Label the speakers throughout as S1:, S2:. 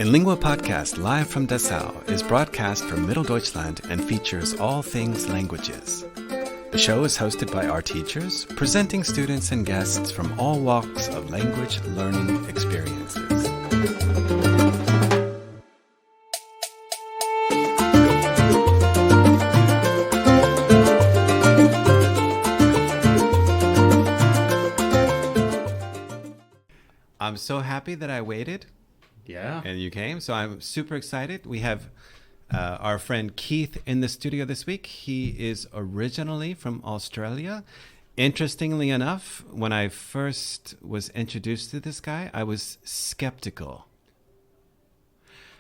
S1: In Lingua Podcast, live from Dessau, is broadcast from Middle Deutschland and features all things languages. The show is hosted by our teachers, presenting students and guests from all walks of language learning experiences. I'm so happy that I waited.
S2: Yeah.
S1: And you came, so I'm super excited. We have our friend Keith in the studio this week. He is originally from Australia. Interestingly enough, when I first was introduced to this guy, I was skeptical.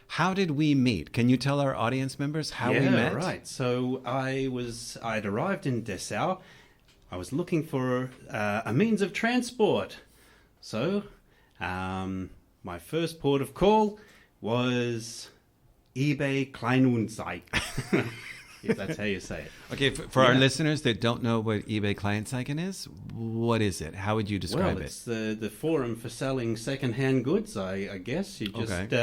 S1: How did we meet? Can you tell our audience members how we met?
S2: Yeah, right. So I'd arrived in Dessau. I was looking for a means of transport. So my first port of call was eBay Kleinanzeigen, if that's how you say it.
S1: Okay, for our listeners that don't know what eBay Kleinanzeigen is, what is it? How would you describe it?
S2: It's the forum for selling second-hand goods, I guess. You just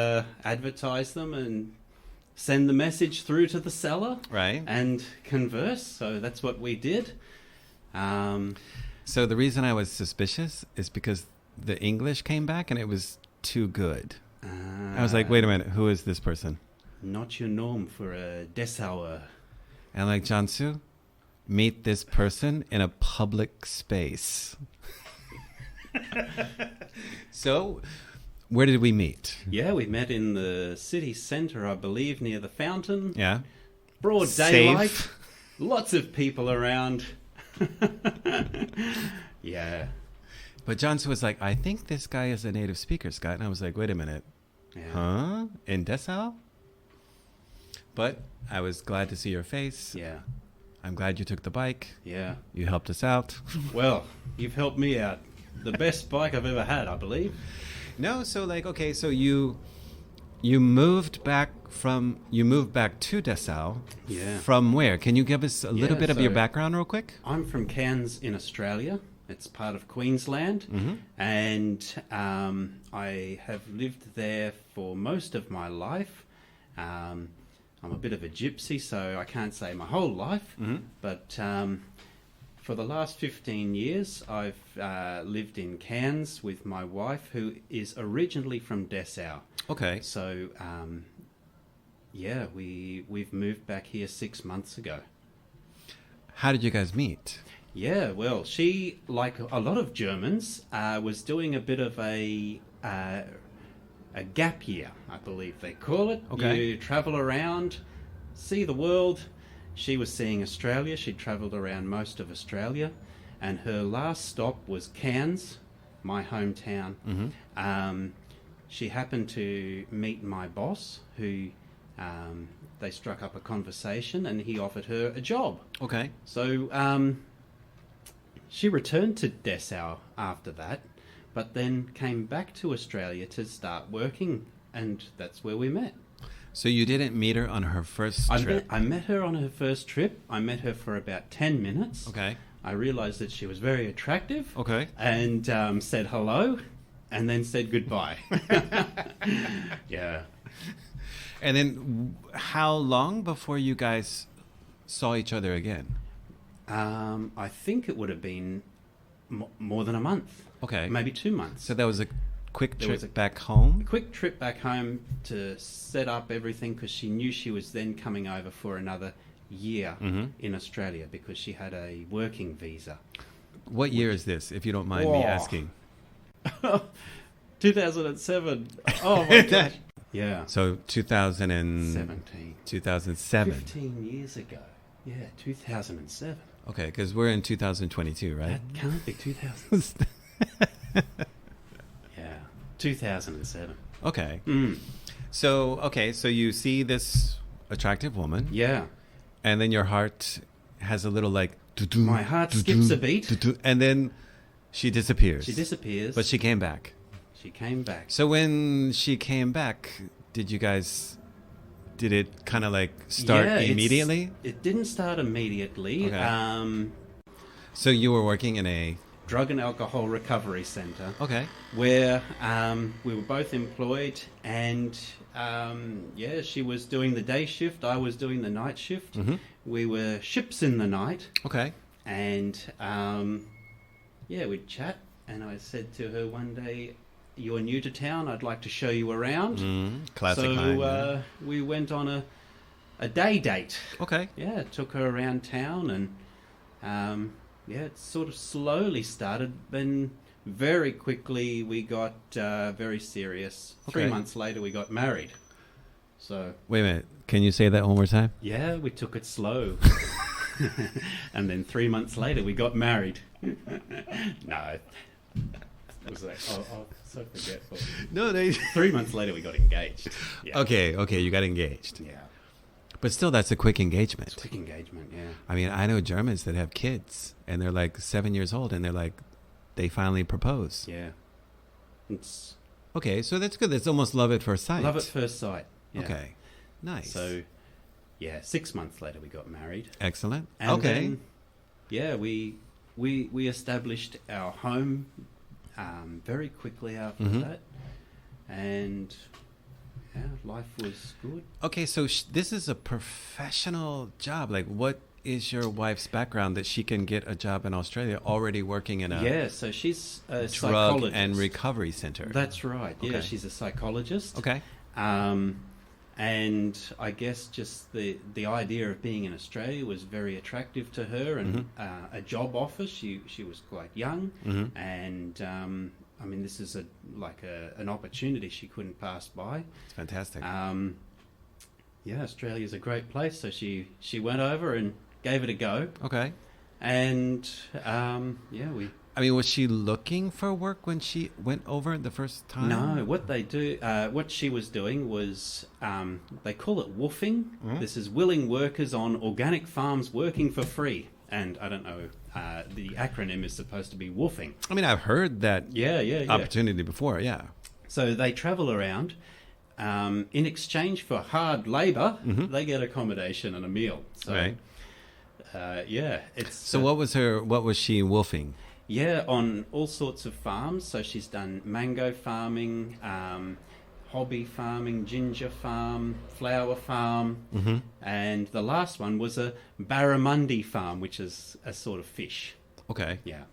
S2: advertise them and send the message through to the seller,
S1: right?
S2: And converse. So that's what we did.
S1: So the reason I was suspicious is because the English came back and it was too good. I was like, wait a minute, who is this person?
S2: Not your norm for a Dessauer.
S1: And like, Jansu, meet this person in a public space. So, where did we meet?
S2: Yeah, we met in the city centre, I believe, near the fountain.
S1: Yeah.
S2: Broad daylight. Safe. Lots of people around. Yeah.
S1: But Jansu was like, I think this guy is a native speaker, Scott. And I was like, wait a minute.
S2: Yeah.
S1: Huh? In Dessau? But I was glad to see your face.
S2: Yeah.
S1: I'm glad you took the bike.
S2: Yeah.
S1: You helped us out.
S2: Well, you've helped me out. The best bike I've ever had, I believe.
S1: No, so like, okay, so you moved back to Dessau.
S2: Yeah.
S1: From where? Can you give us a little bit of your background real quick?
S2: I'm from Cairns in Australia. It's part of Queensland.
S1: Mm-hmm.
S2: And I have lived there for most of my life. I'm a bit of a gypsy, so I can't say my whole life.
S1: Mm-hmm.
S2: But for the last 15 years, I've lived in Cairns with my wife, who is originally from Dessau.
S1: Okay.
S2: So, we've moved back here 6 months ago.
S1: How did you guys meet?
S2: Yeah, well, she, like a lot of Germans, was doing a bit of a gap year, I believe they call it.
S1: Okay.
S2: You travel around, see the world. She was seeing Australia. She'd travelled around most of Australia. And her last stop was Cairns, my hometown.
S1: Mm-hmm.
S2: She happened to meet my boss, who they struck up a conversation, and he offered her a job.
S1: Okay.
S2: So she returned to Dessau after that, but then came back to Australia to start working, and that's where we met.
S1: So you didn't meet her on her first trip?
S2: I met her on her first trip. I met her for about 10 minutes.
S1: Okay.
S2: I realised that she was very attractive.
S1: Okay.
S2: And said hello, and then said goodbye. Yeah.
S1: And then how long before you guys saw each other again?
S2: I think it would have been more than a month.
S1: Okay.
S2: Maybe 2 months.
S1: So that was a quick trip back home?
S2: A quick trip back home to set up everything, because she knew she was then coming over for another year in Australia, because she had a working visa.
S1: What year is this, if you don't mind me asking?
S2: 2007. Oh my gosh. Yeah.
S1: So 2007.
S2: 15 years ago. Yeah, 2007.
S1: Okay, because we're in 2022, right?
S2: That can't be 2000. Yeah, 2007.
S1: Okay. So you see this attractive woman.
S2: Yeah.
S1: And then your heart has a little like...
S2: My heart skips a beat.
S1: And then she disappears. But she came back. So when she came back, did it kind of like start immediately?
S2: It didn't start immediately.
S1: Okay. So you were working in a
S2: drug and alcohol recovery centre.
S1: Okay.
S2: Where we were both employed, and she was doing the day shift, I was doing the night shift.
S1: Mm-hmm.
S2: We were ships in the night,
S1: Okay.
S2: and we'd chat, and I said to her one day, "You're new to town, I'd like to show you around."
S1: Classic
S2: so
S1: line.
S2: we went on a day date.
S1: Okay.
S2: Yeah, took her around town, and it sort of slowly started. Then very quickly we got very serious.
S1: Okay.
S2: 3 months later we got married. So
S1: Wait a minute. Can you say that one more time?
S2: yeah, we took it slow. And then 3 months later we got married. No. It was like, so forgetful.
S1: No, they...
S2: 3 months later we got engaged. Yeah.
S1: Okay, you got engaged.
S2: Yeah.
S1: But still, that's a quick engagement.
S2: Quick engagement, yeah.
S1: I mean, I know Germans that have kids, and they're like 7 years old, and they're like, they finally propose.
S2: Yeah. It's
S1: Okay, so that's good. That's almost love at first sight.
S2: love at first sight. Yeah.
S1: Okay, nice.
S2: So, 6 months later we got married.
S1: Excellent.
S2: And
S1: okay.
S2: then, we established our home very quickly after that. And life was good.
S1: Okay, so this is a professional job. Like, what is your wife's background that she can get a job in Australia already working in a
S2: So she's a
S1: drug
S2: psychologist.
S1: and recovery center?
S2: That's right. Yeah,
S1: Okay.
S2: she's a psychologist.
S1: Okay.
S2: And I guess just the idea of being in Australia was very attractive to her, and a job offer. She was quite young, and I mean, this is an opportunity she couldn't pass by.
S1: It's fantastic.
S2: Australia's a great place, so she went over and gave it a go.
S1: Okay.
S2: And we.
S1: I mean, was she looking for work when she went over the first time?
S2: No, what she was doing was, they call it woofing. This is willing workers on organic farms working for free. And I don't know, the acronym is supposed to be woofing.
S1: I mean, I've heard that opportunity before, yeah.
S2: So they travel around. In exchange for hard labour, they get accommodation and a meal. So,
S1: Right.
S2: It's...
S1: So what was she wolfing?
S2: Yeah, on all sorts of farms. So she's done mango farming, hobby farming, ginger farm, flower farm, and the last one was a barramundi farm, which is a sort of fish.
S1: Okay.
S2: Yeah,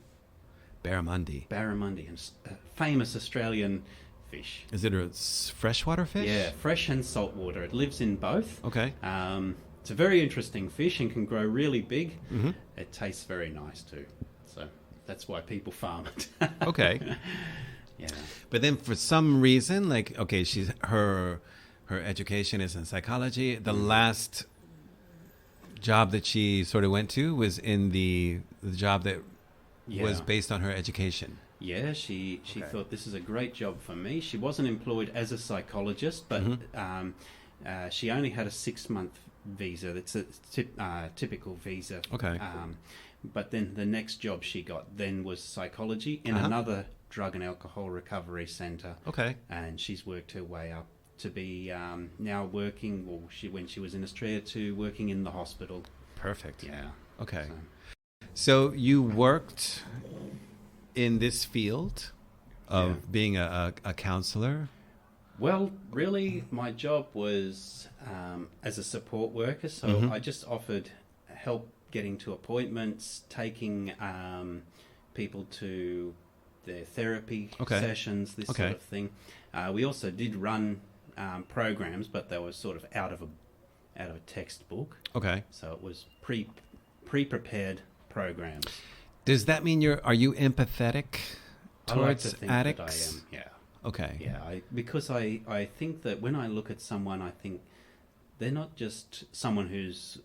S1: Barramundi.
S2: barramundi, a famous Australian fish.
S1: Is it a freshwater fish?
S2: Yeah, fresh and saltwater. It lives in both.
S1: Okay.
S2: It's a very interesting fish and can grow really big. It tastes very nice too. So that's why people farm it.
S1: Okay.
S2: Yeah.
S1: But then for some reason, like, okay, her education is in psychology. The last job that she sort of went to was in the job that was based on her education.
S2: Yeah, she thought this is a great job for me. She wasn't employed as a psychologist, but she only had a 6-month visa. That's a typical visa.
S1: Okay.
S2: But then the next job she got then was psychology in another drug and alcohol recovery centre.
S1: Okay.
S2: And she's worked her way up to be now working, when she was in Australia, to working in the hospital.
S1: Perfect.
S2: Yeah.
S1: Okay. So you worked in this field of being a counselor?
S2: Well, really, my job was as a support worker, so I just offered help getting to appointments, taking people to their therapy sessions, this sort of thing. We also did run programs, but they were sort of out of a textbook.
S1: Okay.
S2: So it was pre-prepared programs.
S1: Does that mean are you empathetic towards
S2: I like to think
S1: addicts?
S2: that I am, yeah.
S1: Okay.
S2: Yeah, because I think that when I look at someone, I think they're not just someone who's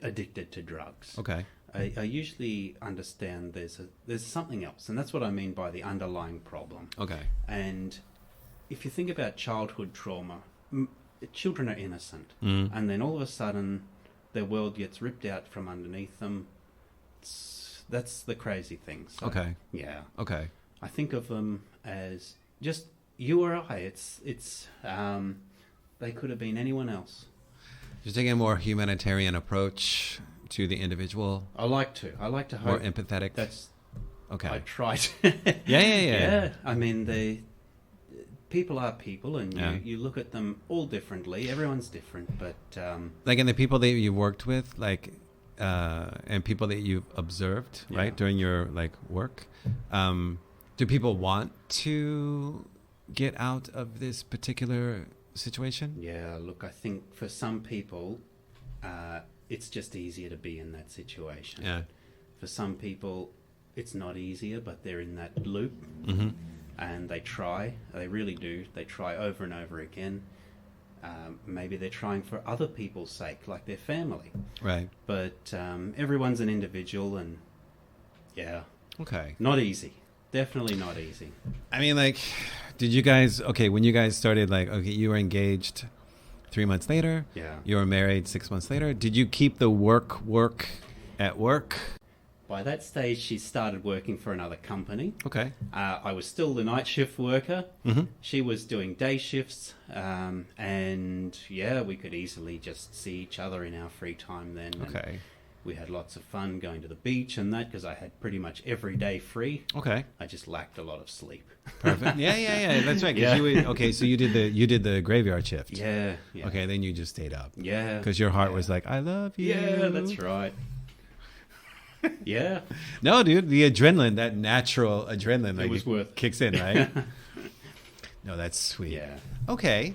S2: addicted to drugs.
S1: Okay.
S2: I usually understand there's something else, and that's what I mean by the underlying problem.
S1: Okay.
S2: And if you think about childhood trauma, children are innocent, and then all of a sudden their world gets ripped out from underneath them. That's the crazy thing. So,
S1: Okay.
S2: Yeah.
S1: Okay.
S2: I think of them as just you or I. It's they could have been anyone else.
S1: You're taking a more humanitarian approach to the individual.
S2: I like to
S1: More
S2: hope
S1: empathetic. Okay.
S2: I try to.
S1: Yeah.
S2: I mean, people are people, and
S1: Yeah.
S2: you look at them all differently. Everyone's different, but
S1: Like, and the people that you worked with, like, and people that you've observed,
S2: Yeah.
S1: right, during your like work, do people want to get out of this particular situation?
S2: yeah. Look, I think for some people, it's just easier to be in that situation.
S1: Yeah.
S2: For some people, it's not easier, but they're in that loop.
S1: Mm-hmm.
S2: And they try. They really do. They try over and over again. Maybe they're trying for other people's sake, like their family.
S1: Right.
S2: But everyone's an individual, and yeah,
S1: Okay.
S2: not easy. Definitely not easy.
S1: I mean, like, did you guys, okay, when you guys started, like, okay, you were engaged 3 months later.
S2: Yeah.
S1: You were married 6 months later. Did you keep the work at work?
S2: By that stage, she started working for another company.
S1: Okay.
S2: I was still the night shift worker.
S1: Mm-hmm.
S2: She was doing day shifts. And yeah, we could easily just see each other in our free time then. And
S1: Okay.
S2: we had lots of fun going to the beach and that because I had pretty much every day free.
S1: Okay.
S2: I just lacked a lot of sleep.
S1: Perfect. Yeah. That's right. 'Cause
S2: Yeah.
S1: okay, so you did the graveyard shift.
S2: Yeah.
S1: Okay, then you just stayed up
S2: Yeah.
S1: because your heart
S2: yeah.
S1: was like, I love you.
S2: Yeah, that's right. Yeah.
S1: No, dude, the adrenaline, that natural adrenaline, like,
S2: was worth it.
S1: kicks in, right? No, that's sweet.
S2: Yeah.
S1: Okay.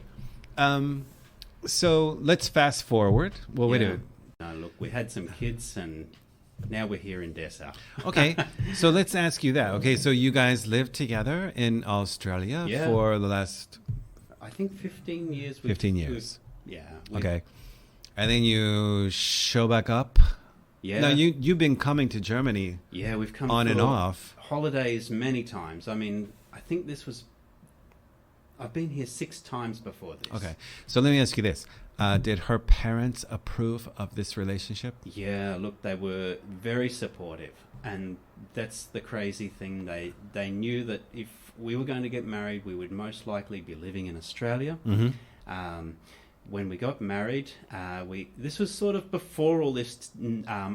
S1: So let's fast forward. Well, wait a
S2: Yeah.
S1: minute.
S2: No, look, we had some kids and now we're here in Dessau.
S1: Okay, so let's ask you that. Okay, so you guys lived together in Australia
S2: Yeah.
S1: for the last
S2: I think 15 years.
S1: 15 years.
S2: Yeah.
S1: Okay. And then you show back up.
S2: Yeah.
S1: Now, you've been coming to Germany
S2: Yeah, we've come
S1: on
S2: for
S1: and off.
S2: holidays many times. I mean, I think I've been here 6 times before this.
S1: Okay, so let me ask you this. Did her parents approve of this relationship?
S2: Yeah, look, they were very supportive, and that's the crazy thing. They knew that if we were going to get married, we would most likely be living in Australia.
S1: Mm-hmm.
S2: When we got married, this was sort of before all this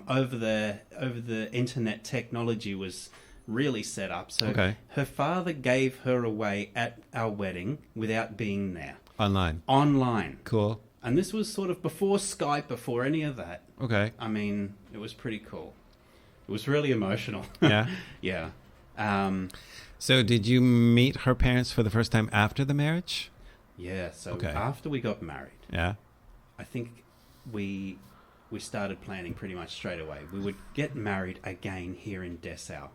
S2: over the internet technology was really set up. So
S1: Okay.
S2: her father gave her away at our wedding without being there online.
S1: Cool.
S2: And this was sort of before Skype, before any of that.
S1: Okay.
S2: I mean, it was pretty cool. It was really emotional.
S1: Yeah.
S2: Yeah.
S1: So did you meet her parents for the first time after the marriage?
S2: Yeah. So
S1: Okay.
S2: after we got married,
S1: Yeah.
S2: I think we started planning pretty much straight away. We would get married again here in Dessau,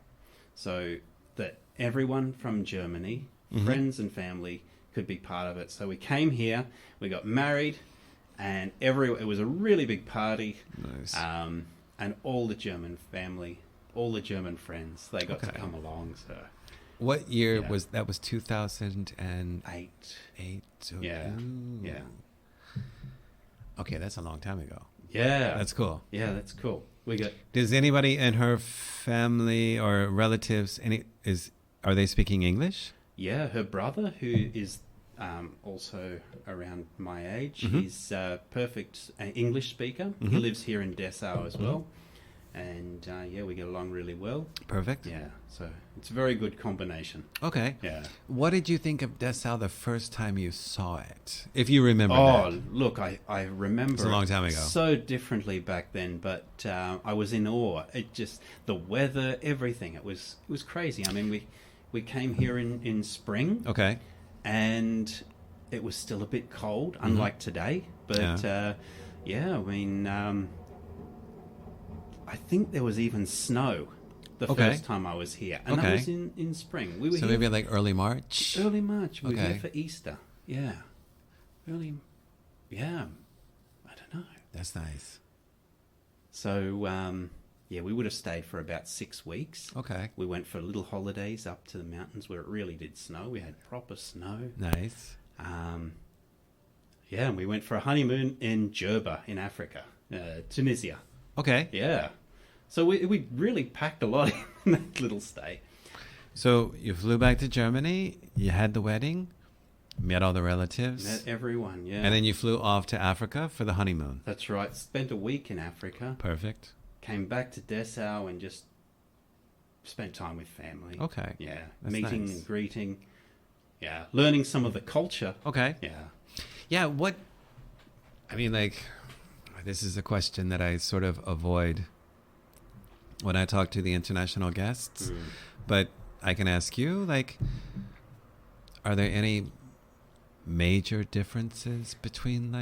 S2: so that everyone from Germany,
S1: Mhm.
S2: friends and family, could be part of it. So we came here, we got married, and it was a really big party.
S1: Nice.
S2: And all the German family, all the German friends, they got to
S1: Okay.
S2: come along. So
S1: What year
S2: Yeah.
S1: was that? Was 2008?
S2: 8.
S1: So,
S2: Yeah.
S1: ooh.
S2: Yeah.
S1: Okay, that's a long time ago.
S2: Yeah.
S1: That's cool.
S2: Yeah, that's cool. We got
S1: Does anybody in her family or relatives are they speaking English?
S2: Yeah, her brother, who is also around my age,
S1: Mhm.
S2: he's a perfect English speaker. He
S1: Mhm.
S2: lives here in Dessau as well. And yeah, we get along really well.
S1: Perfect.
S2: Yeah, so it's a very good combination.
S1: Okay.
S2: Yeah.
S1: What did you think of Dessau the first time you saw it? If you remember
S2: Oh,
S1: that.
S2: look, I remember
S1: It's a long time ago.
S2: so differently back then, but I was in awe. It just, the weather, everything, it was crazy. I mean, we came here in spring.
S1: Okay.
S2: And it was still a bit cold, unlike today. But yeah, I mean, I think there was even snow the
S1: Okay.
S2: first time I was here, and
S1: Okay.
S2: that was in spring. We were
S1: So
S2: here
S1: maybe like early March?
S2: early March. We were
S1: Okay.
S2: here for Easter. Yeah, early. Yeah, I don't know.
S1: That's nice.
S2: So yeah, we would have stayed for about 6 weeks.
S1: Okay.
S2: We went for little holidays up to the mountains where it really did snow. We had proper snow.
S1: Nice.
S2: Yeah, and we went for a honeymoon in Jerba in Africa, Tunisia.
S1: Okay.
S2: Yeah. So we really packed a lot in that little stay.
S1: So you flew back to Germany, you had the wedding, met all the relatives,
S2: Met everyone, yeah.
S1: and then you flew off to Africa for the honeymoon.
S2: That's right. Spent a week in Africa.
S1: Perfect.
S2: Came back to Dessau and just spent time with family.
S1: Okay.
S2: Yeah.
S1: That's
S2: Meeting
S1: nice.
S2: and greeting. Yeah. Learning some of the culture.
S1: Okay.
S2: Yeah.
S1: Yeah. This is a question that I sort of avoid when I talk to the international guests, but I can ask you, are there any major differences between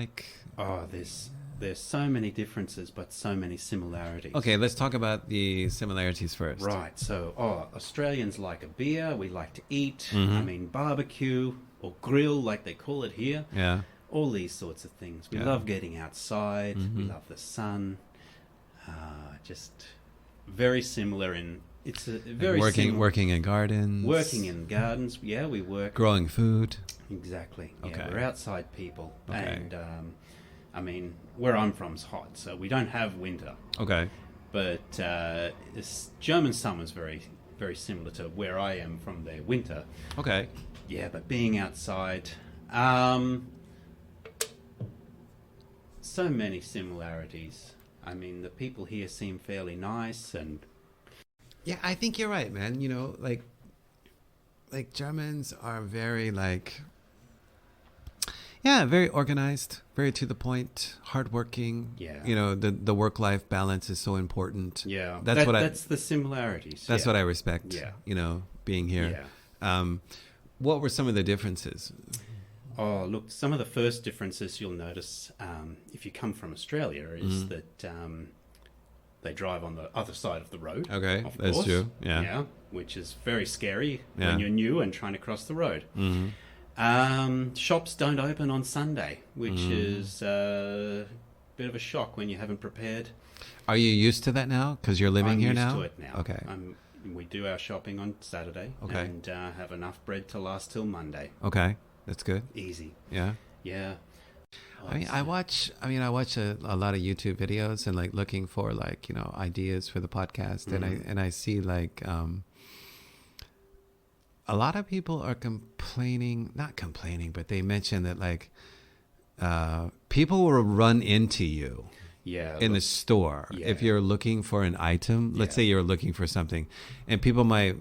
S2: Oh, there's so many differences, but so many similarities.
S1: Okay, let's talk about the similarities first.
S2: Right. So, Australians like a beer. We like to eat.
S1: Mm-hmm.
S2: I mean, barbecue or grill, like they call it here.
S1: Yeah.
S2: All these sorts of things. We
S1: Yeah.
S2: love getting outside.
S1: Mm-hmm.
S2: We love the sun. Just very similar in. It's a very
S1: working in gardens.
S2: Working in gardens. Yeah, we work.
S1: Growing food.
S2: Exactly.
S1: Okay.
S2: Yeah, we're outside people.
S1: Okay.
S2: And, I mean, where I'm from is hot, so we don't have winter.
S1: Okay.
S2: But this German summer's very, very similar to where I am from their winter.
S1: Okay.
S2: Yeah, but being outside, so many similarities. I mean, the people here seem fairly nice, and
S1: Yeah, I think you're right, man. Germans are very very organized, very to the point, hardworking.
S2: Yeah.
S1: The work-life balance is so important.
S2: yeah,
S1: That's
S2: the similarities.
S1: That's what I respect.
S2: Yeah.
S1: Being here.
S2: Yeah.
S1: What were some of the differences?
S2: Oh, look, some of the first differences you'll notice if you come from Australia is that they drive on the other side of the road.
S1: Okay,
S2: of
S1: that's
S2: course.
S1: true. Yeah.
S2: Yeah, which is very scary
S1: Yeah.
S2: when you're new and trying to cross the road. Shops don't open on Sunday, which is a bit of a shock when you haven't prepared.
S1: Are you used to that now? Because you're living
S2: I'm
S1: here
S2: used
S1: now?
S2: to it now.
S1: Okay.
S2: We do our shopping on Saturday
S1: Okay.
S2: and have enough bread to last till Monday.
S1: Okay. That's good.
S2: Easy.
S1: Yeah.
S2: Yeah.
S1: I watch a lot of YouTube videos and looking for ideas for the podcast, and I see a lot of people are not complaining, but they mention that people will run into you in the store if you're looking for an item. Let's say you're looking for something, and people might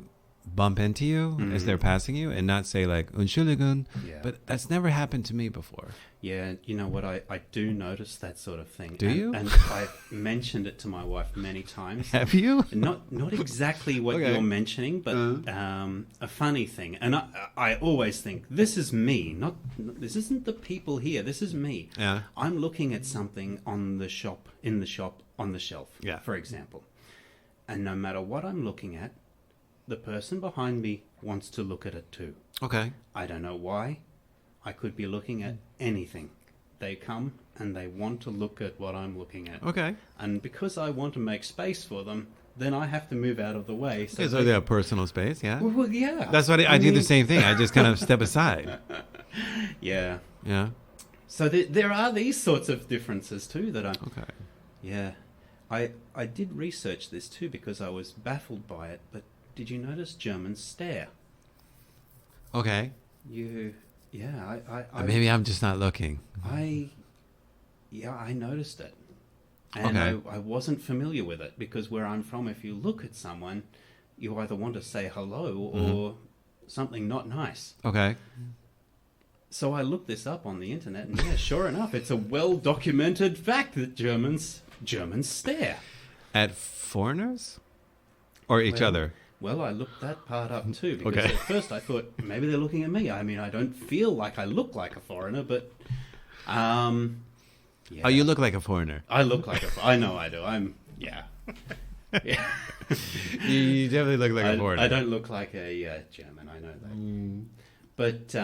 S1: bump into you as they're passing you and not say Entschuldigung, but that's never happened to me before.
S2: Yeah, you know what? I do notice that sort of thing.
S1: Do you?
S2: And I've mentioned it to my wife many times.
S1: Have you?
S2: Not exactly what
S1: Okay.
S2: you're mentioning, but a funny thing. And I always think, this is me. This isn't the people here. This is me.
S1: Yeah.
S2: I'm looking at something in the shop, on the shelf,
S1: Yeah.
S2: for example. And no matter what I'm looking at, the person behind me wants to look at it too.
S1: Okay.
S2: I don't know why. I could be looking at anything. They come and they want to look at what I'm looking at.
S1: Okay.
S2: And because I want to make space for them, then I have to move out of the way.
S1: So they have personal space, yeah?
S2: Well, yeah.
S1: That's what I do the same thing. I just kind of step aside.
S2: Yeah.
S1: Yeah.
S2: So there are these sorts of differences too that I'm...
S1: Okay.
S2: Yeah. I did research this too because I was baffled by it, but did you notice Germans stare?
S1: Okay.
S2: Yeah,
S1: Maybe I'm just not looking.
S2: I noticed it. And
S1: Okay.
S2: I wasn't familiar with it because where I'm from, if you look at someone, you either want to say hello or something not nice.
S1: Okay.
S2: So I looked this up on the internet, and yeah, sure enough, it's a well-documented fact that Germans stare.
S1: At foreigners? Or each other?
S2: Well, I looked that part up too, because
S1: Okay.
S2: at first I thought maybe they're looking at me. I mean, I don't feel like I look like a foreigner, but yeah.
S1: Oh, you look like a foreigner.
S2: I look like I know I do. Yeah.
S1: You definitely look like a foreigner.
S2: I don't look like a German, I know that. But,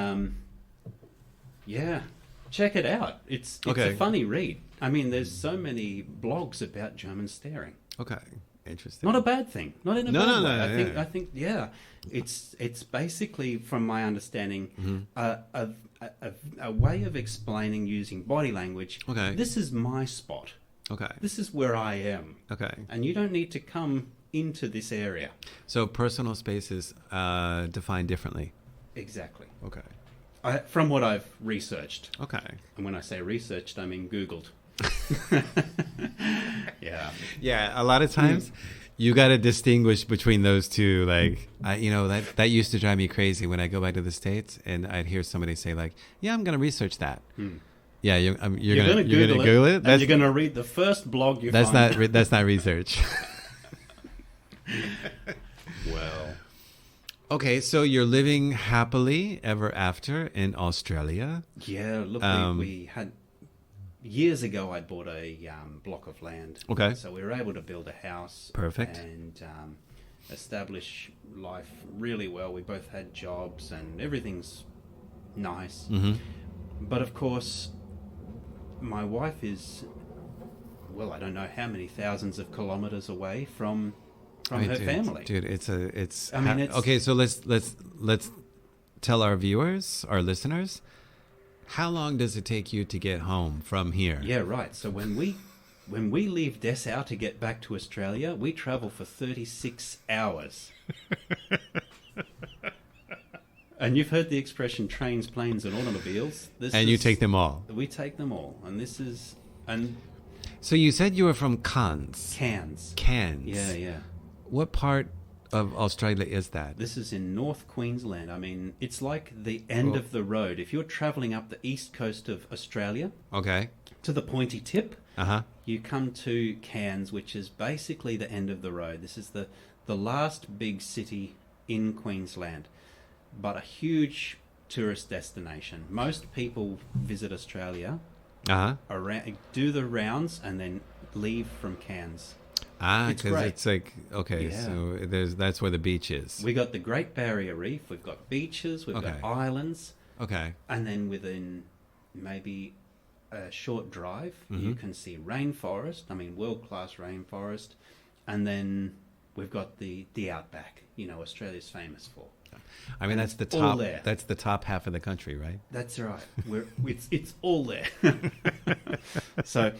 S2: yeah, check it out. It's
S1: Okay.
S2: a funny read. I mean, there's so many blogs about German staring.
S1: Okay. Interesting.
S2: Not a bad thing. Not in a
S1: No,
S2: bad
S1: no,
S2: way.
S1: no,
S2: I think, yeah, it's basically, from my understanding, a way of explaining using body language.
S1: Okay.
S2: This is my spot.
S1: Okay.
S2: This is where I am.
S1: Okay.
S2: And you don't need to come into this area.
S1: So personal space is defined differently.
S2: Exactly.
S1: Okay.
S2: From what I've researched.
S1: Okay.
S2: And when I say researched, I mean Googled. Yeah.
S1: Yeah, a lot of times, You got to distinguish between those two. Like, that used to drive me crazy when I go back to the States and I'd hear somebody say like, yeah, I'm going to research that. Yeah, you're going to Google it.
S2: And you're going to read the first blog you find.
S1: That's not research.
S2: Well.
S1: Okay, so you're living happily ever after in Australia.
S2: Yeah, look, we had... Years ago, I bought a block of land.
S1: Okay.
S2: So we were able to build a house.
S1: Perfect.
S2: And establish life really well. We both had jobs and everything's nice.
S1: Mm-hmm.
S2: But of course, my wife is, well, I don't know how many thousands of kilometers away from her family.
S1: Dude, it's
S2: it's...
S1: Okay, so let's tell our viewers, our listeners, how long does it take you to get home from here?
S2: Yeah, right. So when we leave Dessau to get back to Australia, we travel for 36 hours. And you've heard the expression trains, planes, and automobiles.
S1: You take them all.
S2: We take them all.
S1: So you said you were from Cairns.
S2: Cairns. Yeah.
S1: What part of Australia is that?
S2: This is in North Queensland. I mean, it's like the end of the road. If you're travelling up the east coast of Australia,
S1: okay,
S2: to the pointy tip, you come to Cairns, which is basically the end of the road. This is the last big city in Queensland, but a huge tourist destination. Most people visit Australia, do the rounds, and then leave from Cairns.
S1: Because it's like, okay, yeah. So that's where the beach is.
S2: We got the Great Barrier Reef, we've got beaches, we've got islands.
S1: Okay.
S2: And then within maybe a short drive, you can see rainforest, world-class rainforest. And then we've got the outback, Australia's famous for.
S1: That's the top. That's the top half of the country, right?
S2: That's right. It's all there. So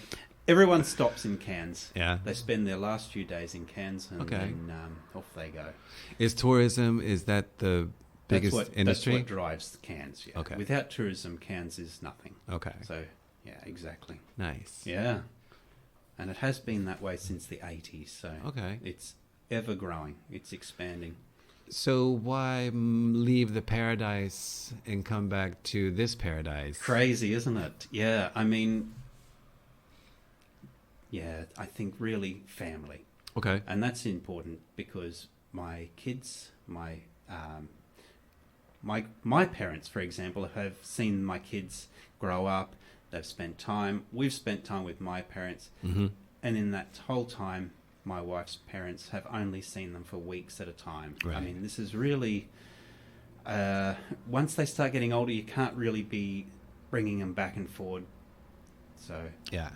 S2: everyone stops in Cairns.
S1: Yeah.
S2: They spend their last few days in Cairns, and then off they go.
S1: Is tourism, is that the biggest industry?
S2: That's what drives Cairns, yeah.
S1: Okay.
S2: Without tourism, Cairns is nothing.
S1: Okay.
S2: So, yeah, exactly.
S1: Nice.
S2: Yeah. And it has been that way since the 80s, so it's ever growing. It's expanding. So
S1: why leave the paradise and come back to this paradise?
S2: Crazy, isn't it? Yeah, I think really family.
S1: Okay.
S2: And that's important because my kids, my parents, for example, have seen my kids grow up. They've spent time. We've spent time with my parents.
S1: Mm-hmm.
S2: And in that whole time, my wife's parents have only seen them for weeks at a time.
S1: Right.
S2: This is really... once they start getting older, you can't really be bringing them back and forward. So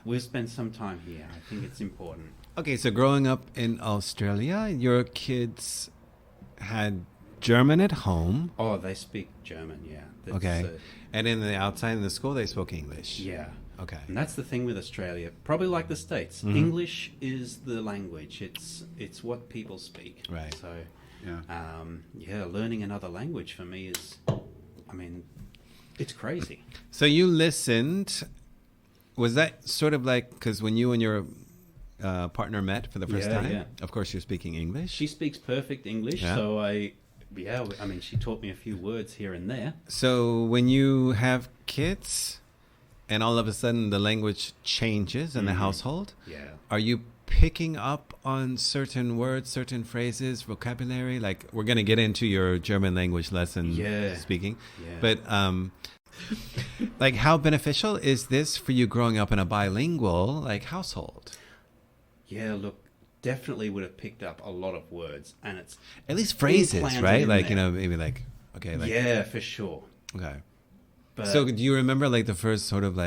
S2: we'll spend some time here. I think it's important.
S1: Okay, so growing up in Australia, your kids had German at home.
S2: Oh, they speak German, yeah.
S1: Okay. And in the outside in the school, they spoke English.
S2: Yeah.
S1: Okay.
S2: And that's the thing with Australia. Probably like the States. Mm-hmm. English is the language. It's what people speak.
S1: Right.
S2: So, learning another language for me is, it's crazy.
S1: So you listened. Was that sort of like, because when you and your partner met for the first time, of course you're speaking English?
S2: She speaks perfect English, so she taught me a few words here and there.
S1: So when you have kids and all of a sudden the language changes in the household, are you picking up on certain words, certain phrases, vocabulary? Like, we're going to get into your German language lesson speaking. Yeah. But like, how beneficial is this for you growing up in a bilingual household?
S2: Yeah, look, definitely would have picked up a lot of words, and it's
S1: at least phrases, right? Maybe
S2: yeah, for sure.
S1: Okay. But, so do you remember the first sort of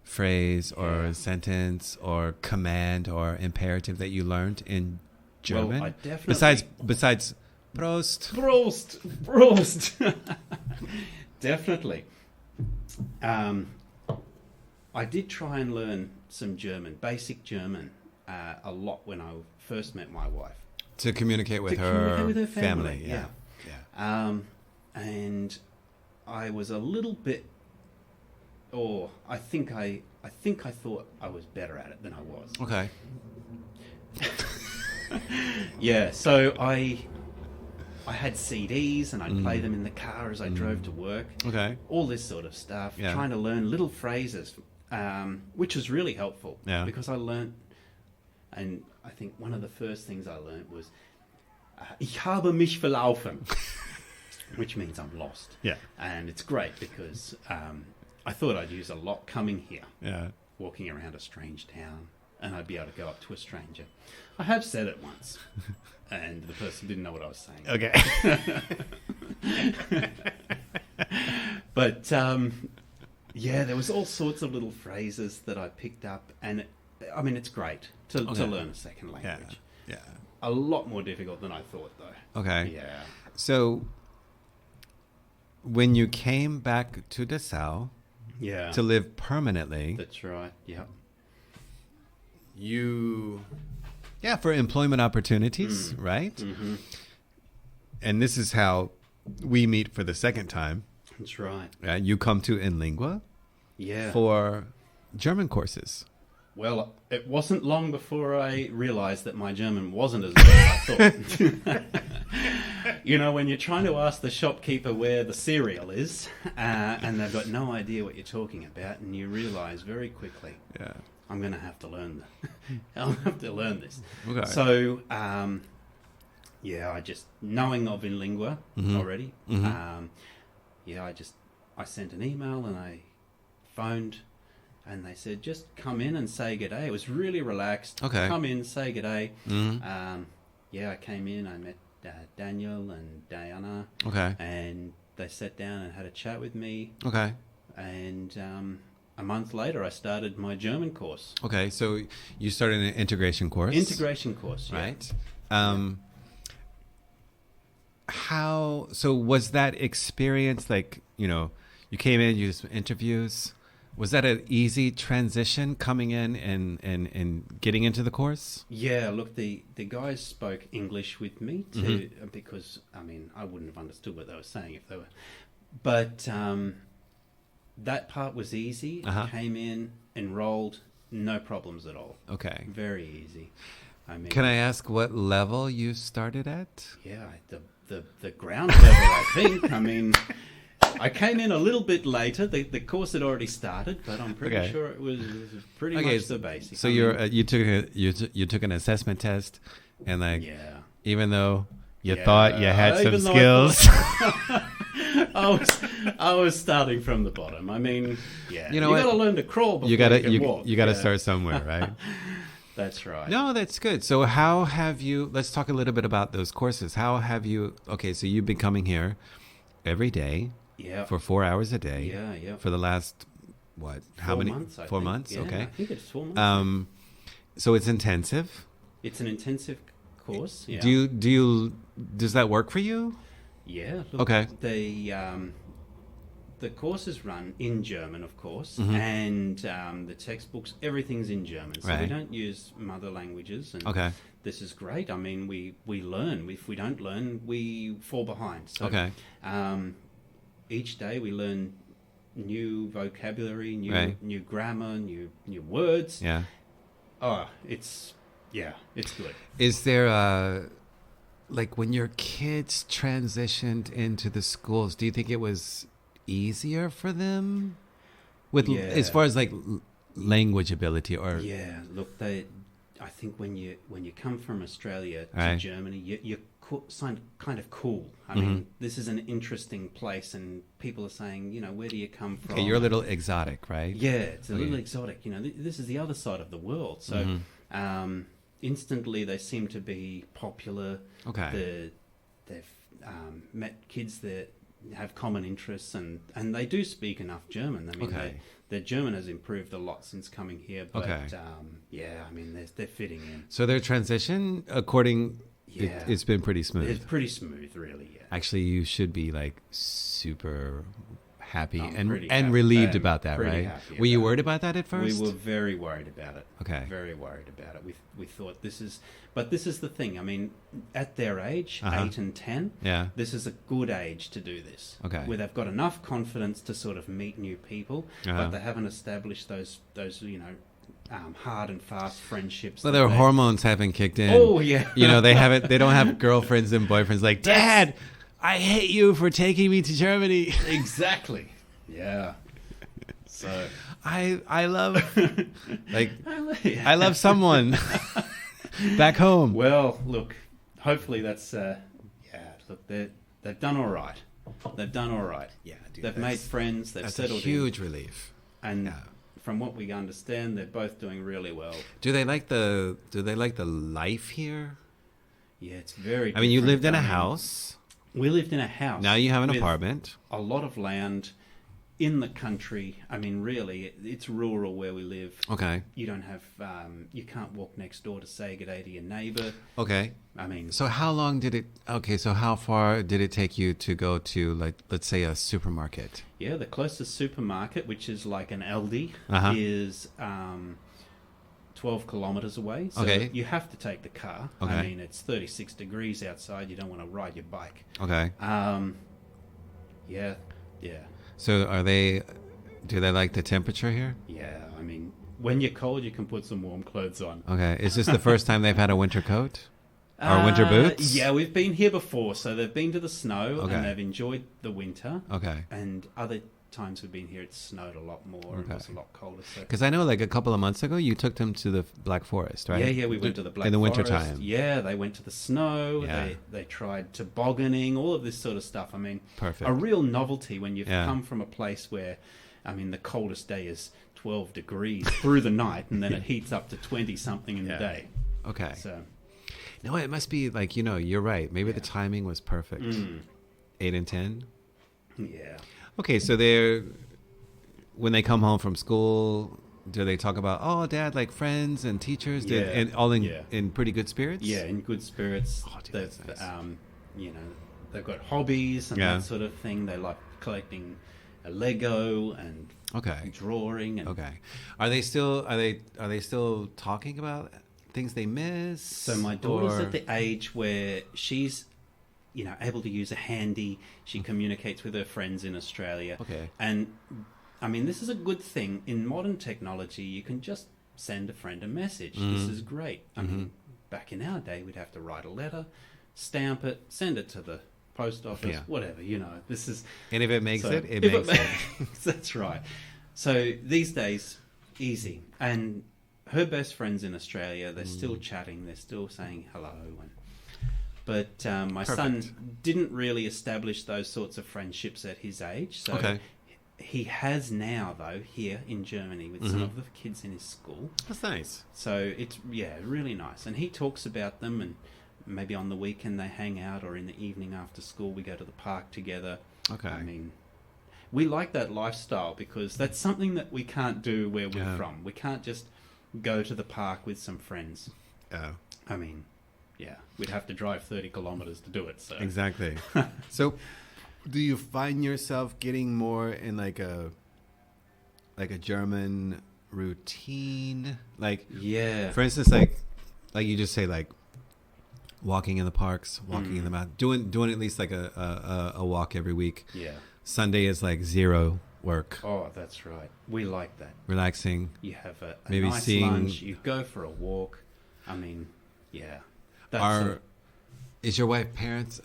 S1: phrase or sentence or command or imperative that you learned in German?
S2: Well, I definitely...
S1: Besides Prost.
S2: Definitely. I did try and learn some German, basic German, a lot when I first met my wife.
S1: To communicate with her
S2: family. Yeah. And I was a little bit, I think I thought I was better at it than I was.
S1: Okay.
S2: Yeah, so I had CDs and I'd play them in the car as I drove to work.
S1: Okay.
S2: All this sort of stuff.
S1: Yeah.
S2: Trying to learn little phrases, which was really helpful.
S1: Yeah.
S2: Because I learned, and I think one of the first things I learned was, ich habe mich verlaufen, which means I'm lost.
S1: Yeah.
S2: And it's great because I thought I'd use a lot coming here.
S1: Yeah.
S2: Walking around a strange town, and I'd be able to go up to a stranger. I have said it once, and the person didn't know what I was saying.
S1: Okay.
S2: But, yeah, there was all sorts of little phrases that I picked up, and, it's great to learn a second language.
S1: Yeah.
S2: A lot more difficult than I thought, though.
S1: Okay.
S2: Yeah.
S1: So, when you came back to Dessau
S2: Yeah.
S1: to live permanently,
S2: That's right, yeah.
S1: for employment opportunities, right?
S2: Mm-hmm.
S1: And this is how we meet for the second time.
S2: That's right.
S1: You come to In Lingua
S2: Yeah.
S1: for German courses.
S2: Well, it wasn't long before I realised that my German wasn't as good as I thought. You know, when you're trying to ask the shopkeeper where the cereal is, and they've got no idea what you're talking about, and you realise very quickly,
S1: Yeah.
S2: I'm going to have to learn I'll have to learn this.
S1: Okay.
S2: So, I just, knowing of In Lingua already, I sent an email and I phoned, and they said, just come in and say good day. It was really relaxed.
S1: Okay.
S2: Come in, say good day.
S1: Mm-hmm.
S2: I came in, I met Daniel and Diana,
S1: Okay.
S2: and they sat down and had a chat with me.
S1: Okay.
S2: And a month later, I started my German course.
S1: Okay. So you started an integration course.
S2: Integration course, yeah.
S1: Right. So was that experience like, you came in, you did some interviews. Was that an easy transition coming in and getting into the course?
S2: Yeah, look, the guys spoke English with me too, because, I wouldn't have understood what they were saying if they were. But that part was easy. I came in, enrolled, no problems at all.
S1: Okay.
S2: Very easy.
S1: Can I ask what level you started at?
S2: Yeah, the ground level, I think. I came in a little bit later. The course had already started, but I'm pretty sure it was pretty much the basics.
S1: So you took an assessment test, and even though you thought you had some skills,
S2: I was starting from the bottom. You got to learn to crawl before you can walk.
S1: You got to start somewhere, right?
S2: That's right.
S1: No, that's good. So how have you? Let's talk a little bit about those courses. How have you? Okay, so you've been coming here every day.
S2: Yeah.
S1: For 4 hours a day.
S2: Yeah.
S1: For the last, what? How
S2: 4
S1: many?
S2: months, I
S1: 4
S2: think.
S1: months?
S2: Yeah,
S1: Okay.
S2: I think it's 4 months.
S1: So it's intensive.
S2: It's an intensive course. Yeah.
S1: Does that work for you?
S2: Yeah. Look,
S1: Okay.
S2: The course is run in German, of course, and the textbooks, everything's in German. So we don't use mother languages. And
S1: Okay.
S2: This is great. We learn. If we don't learn, we fall behind. So,
S1: Okay.
S2: Each day we learn new vocabulary, new grammar, new words.
S1: Yeah.
S2: Oh, it's good.
S1: Is there like when your kids transitioned into the schools, do you think it was easier for them as far as like language ability or?
S2: Yeah, look, I think when you come from Australia to
S1: Right.
S2: Germany, you're kind of cool. This is an interesting place, and people are saying, where do you come from?
S1: Okay, you're a little exotic, right?
S2: Yeah, it's a little exotic. This is the other side of the world. So instantly they seem to be popular.
S1: Okay.
S2: They've met kids that have common interests, and they do speak enough German. Their German has improved a lot since coming here. But they're fitting in.
S1: So their transition, it's been pretty smooth.
S2: It's pretty smooth, really. Yeah.
S1: Actually, you should be like super happy and
S2: happy.
S1: relieved about that,
S2: Pretty
S1: right?
S2: happy
S1: Were you
S2: about
S1: worried
S2: it.
S1: about that at first?
S2: We were very worried about it.
S1: Okay.
S2: Very worried about it. We thought this is the thing. At their age, 8 and 10, this is a good age to do this.
S1: Okay.
S2: Where they've got enough confidence to sort of meet new people, but they haven't established those hard and fast friendships.
S1: Well, their hormones haven't kicked in.
S2: Oh yeah.
S1: They don't have girlfriends and boyfriends like, Dad, I hate you for taking me to Germany.
S2: Exactly. Yeah. So
S1: I love I love someone back home.
S2: Well, look, hopefully that's look, they've done all right. They've done all right.
S1: Yeah, dude,
S2: they've made friends. They've settled
S1: a huge relief.
S2: And from what we understand, they're both doing really well.
S1: Do they like the life here?
S2: Yeah, it's very.
S1: I mean, you lived in a house.
S2: We lived in a house.
S1: Now you have an apartment.
S2: A lot of land in the country. I mean, really, it's rural where we live.
S1: Okay.
S2: You don't have. You can't walk next door to say good day to your neighbor.
S1: Okay.
S2: I mean.
S1: So how long did it? Okay. So how far did it take you to go to, like, let's say, a supermarket?
S2: Yeah, the closest supermarket, which is like an Aldi, is 12 kilometres away. So you have to take the car.
S1: Okay.
S2: I mean, it's 36 degrees outside. You don't want to ride your bike.
S1: Okay.
S2: Yeah.
S1: So do they like the temperature here?
S2: Yeah, I mean, when you're cold, you can put some warm clothes on.
S1: Okay. Is this the first time they've had a winter coat? Or winter boots?
S2: Yeah, we've been here before. So they've been to the snow
S1: Okay.
S2: and they've enjoyed the winter.
S1: Okay.
S2: And other times we've been here, it snowed a lot more. It was a lot colder.
S1: Because I know, like, a couple of months ago, you took them to the Black Forest, right?
S2: Yeah, we went to the Black Forest.
S1: In the wintertime.
S2: Yeah, they went to the snow.
S1: Yeah.
S2: They tried tobogganing, all of this sort of stuff. I mean,
S1: Perfect.
S2: a real novelty when you've come from a place where, I mean, the coldest day is 12 degrees through the night, and then it heats up to 20-something in the day.
S1: Okay.
S2: So,
S1: no, it must be, like, you're right. Maybe the timing was perfect. 8 and 10?
S2: Yeah.
S1: Okay, so when they come home from school, do they talk about, oh, Dad, like friends and teachers, and all in pretty good spirits?
S2: Yeah, in good spirits.
S1: Oh, dude, that's nice.
S2: They've got hobbies and that sort of thing. They like collecting a Lego and drawing. And
S1: Are they still talking about things they miss?
S2: So my daughter's at the age where she's able to use a handy. She communicates with her friends in Australia.
S1: Okay.
S2: And I mean, this is a good thing. In modern technology, you can just send a friend a message. This is great. I mean, back in our day, we'd have to write a letter, stamp it, send it to the post office, whatever, this is...
S1: And if it makes it makes it.
S2: That's right. So these days, easy. And her best friends in Australia, they're still chatting. They're still saying hello. But my son didn't really establish those sorts of friendships at his age. So he has now, though, here in Germany with some of the kids in his school.
S1: That's nice.
S2: So it's, really nice. And he talks about them, and maybe on the weekend they hang out, or in the evening after school we go to the park together. Okay. I mean, we like that lifestyle because that's something that we can't do where we're from. We can't just go to the park with some friends. I mean... Yeah, we'd have to drive 30 kilometers to do it. So
S1: exactly. So, do you find yourself getting more in like a German routine? Like, for instance, like you just say, like walking in the parks, walking in the mountains, doing at least like a walk every week. Yeah. Sunday is like zero work.
S2: Oh, that's right. We like that.
S1: Relaxing.
S2: You have a maybe nice lunch. You go for a walk. I mean, yeah.
S1: Is your wife parents?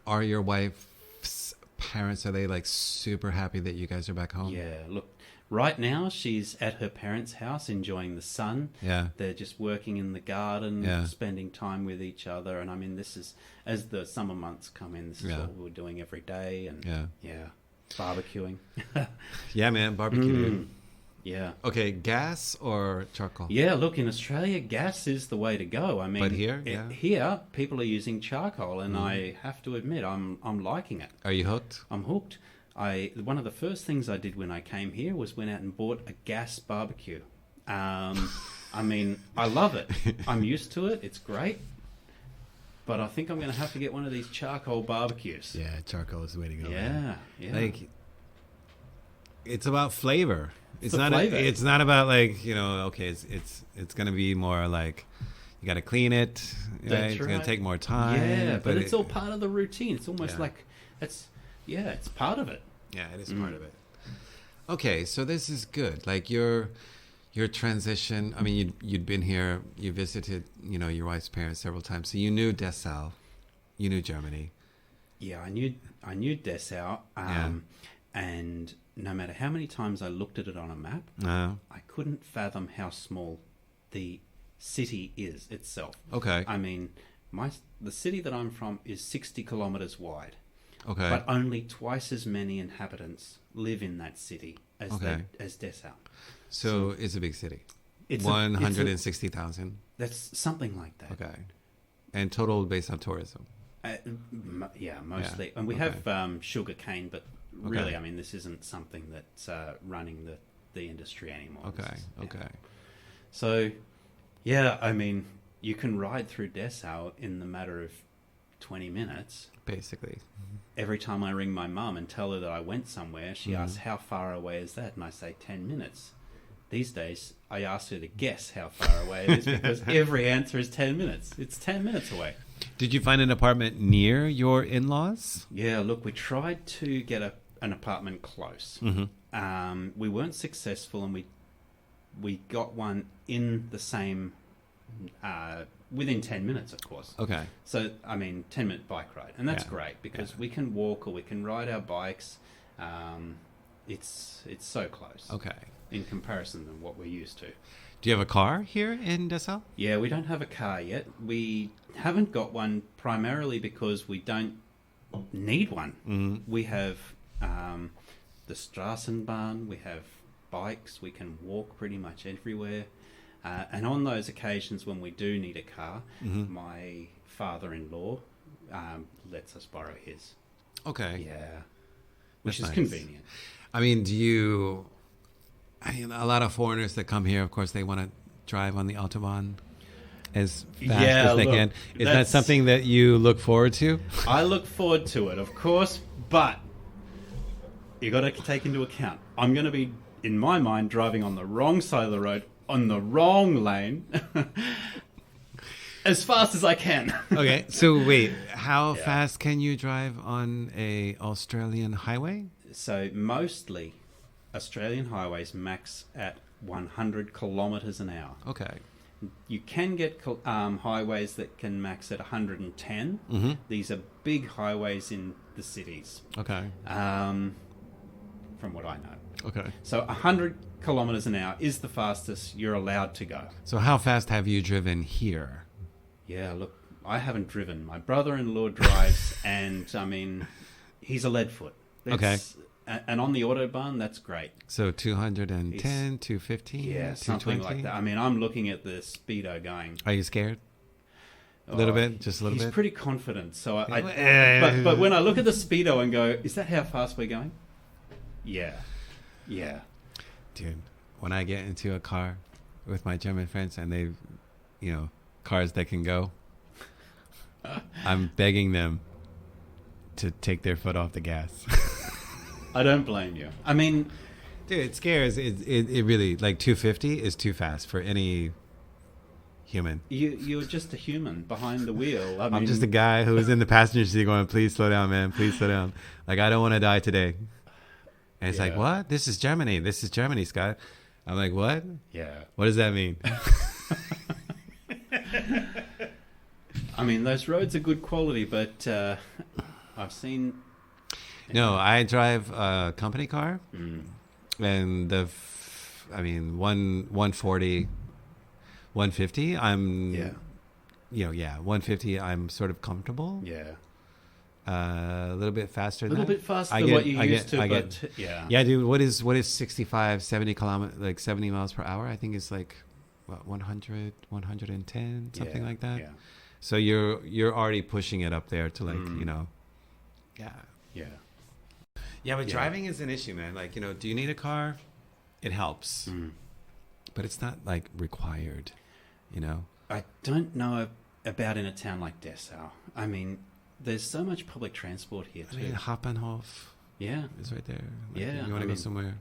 S1: Are your wife's parents? Are they like super happy that you guys are back home?
S2: Yeah. Look, right now she's at her parents' house enjoying the sun. Yeah. They're just working in the garden, spending time with each other. And I mean, this is as the summer months come in. This is what we're doing every day. And barbecuing.
S1: Yeah, man, barbecue. Dude.
S2: Yeah.
S1: Okay, gas or charcoal?
S2: Yeah, look, in Australia, gas is the way to go. I mean,
S1: but here,
S2: here people are using charcoal, and I have to admit, I'm liking it.
S1: Are you hooked?
S2: I'm hooked. One of the first things I did when I came here was went out and bought a gas barbecue. I mean, I love it. I'm used to it. It's great. But I think I'm going to have to get one of these charcoal barbecues.
S1: Yeah, charcoal is the way to go.
S2: Yeah.
S1: Like, it's about flavor. It's not about like, okay, it's going to be more like you got to clean it. Right? It's going to take more time.
S2: Yeah, but it's all part of the routine. It's almost like it's part of it.
S1: Yeah, it is part of it. Okay, so this is good. Like you're your transition. I mean, you'd been here. You visited, your wife's parents several times, so you knew Dessau, you knew Germany.
S2: Yeah, I knew Dessau, and no matter how many times I looked at it on a map, I couldn't fathom how small the city is itself.
S1: Okay.
S2: I mean, the city that I'm from is 60 kilometers wide.
S1: Okay.
S2: But only twice as many inhabitants live in that city as Dessau.
S1: So it's a big city.
S2: It's
S1: 160,000.
S2: That's something like that.
S1: Okay. And total based on tourism.
S2: Mostly. And we have sugar cane, but really, I mean, this isn't something that's running the industry anymore.
S1: Okay.
S2: So, yeah, I mean, you can ride through Dessau in the matter of 20 minutes.
S1: Basically.
S2: Every time I ring my mum and tell her that I went somewhere, she asks, how far away is that? And I say 10 minutes. These days, I ask her to guess how far away it is because every answer is 10 minutes. It's 10 minutes away.
S1: Did you find an apartment near your in-laws?
S2: Yeah, look, we tried to get an apartment close. We weren't successful, and we got one in the same, within 10 minutes, of course.
S1: Okay.
S2: So, I mean, 10-minute bike ride. And that's great because we can walk or we can ride our bikes. It's so close.
S1: Okay.
S2: In comparison to what we're used to.
S1: Do you have a car here in Dessau?
S2: Yeah, we don't have a car yet. We haven't got one primarily because we don't need one. We have the Straßenbahn, we have bikes, we can walk pretty much everywhere. And on those occasions when we do need a car, my father-in-law lets us borrow his.
S1: Okay.
S2: Yeah. Which
S1: That's
S2: is
S1: nice.
S2: convenient.
S1: I mean, a lot of foreigners that come here, of course, they want to drive on the Autobahn as fast as they can. Is that something that you look forward to?
S2: I look forward to it, of course, but you got to take into account, I'm going to be, in my mind, driving on the wrong side of the road, on the wrong lane, as fast as I can.
S1: Okay, so wait, how fast can you drive on a Australian highway?
S2: So mostly Australian highways max at 100 kilometres an hour.
S1: Okay.
S2: You can get highways that can max at 110. These are big highways in the cities.
S1: Okay.
S2: From what I know.
S1: Okay.
S2: So 100 kilometres an hour is the fastest you're allowed to go.
S1: So how fast have you driven here?
S2: Yeah, look, I haven't driven. My brother-in-law drives, and, I mean, he's a leadfoot.
S1: Okay.
S2: And on the Autobahn, that's great.
S1: So 210, 215,
S2: yeah, something like that. I mean, I'm looking at the speedo going.
S1: Are you scared? A little bit? Just a little bit?
S2: He's pretty confident. So but when I look at the speedo and go, is that how fast we're going? Yeah. Yeah.
S1: Dude, when I get into a car with my German friends and they, cars that can go, I'm begging them to take their foot off the gas.
S2: I don't blame you. I mean,
S1: dude, it scares. It really, like 250 is too fast for any human.
S2: You're just a human behind the wheel.
S1: I'm just a guy who is in the passenger seat going, please slow down, man. Please slow down. Like, I don't want to die today. And it's like, what? This is Germany. This is Germany, Scott. I'm like, what?
S2: Yeah.
S1: What does that mean?
S2: I mean, those roads are good quality, but I've seen...
S1: No, I drive a company car, and 140, 150, I'm, 150, I'm sort of comfortable.
S2: Yeah.
S1: A little bit faster.
S2: A little bit faster than what you used to, yeah.
S1: Yeah, dude, what is 65, 70 like 70 miles per hour? I think it's like, 100, 110, something like that. Yeah. So you're already pushing it up there to like, yeah.
S2: Yeah.
S1: Yeah, but driving is an issue, man. Like, do you need a car? It helps. But it's not, like, required,
S2: I don't know about in a town like Dessau. I mean, there's so much public transport here, too.
S1: Hauptbahnhof.
S2: Yeah.
S1: It's right there. Like,
S2: yeah.
S1: You want to go somewhere?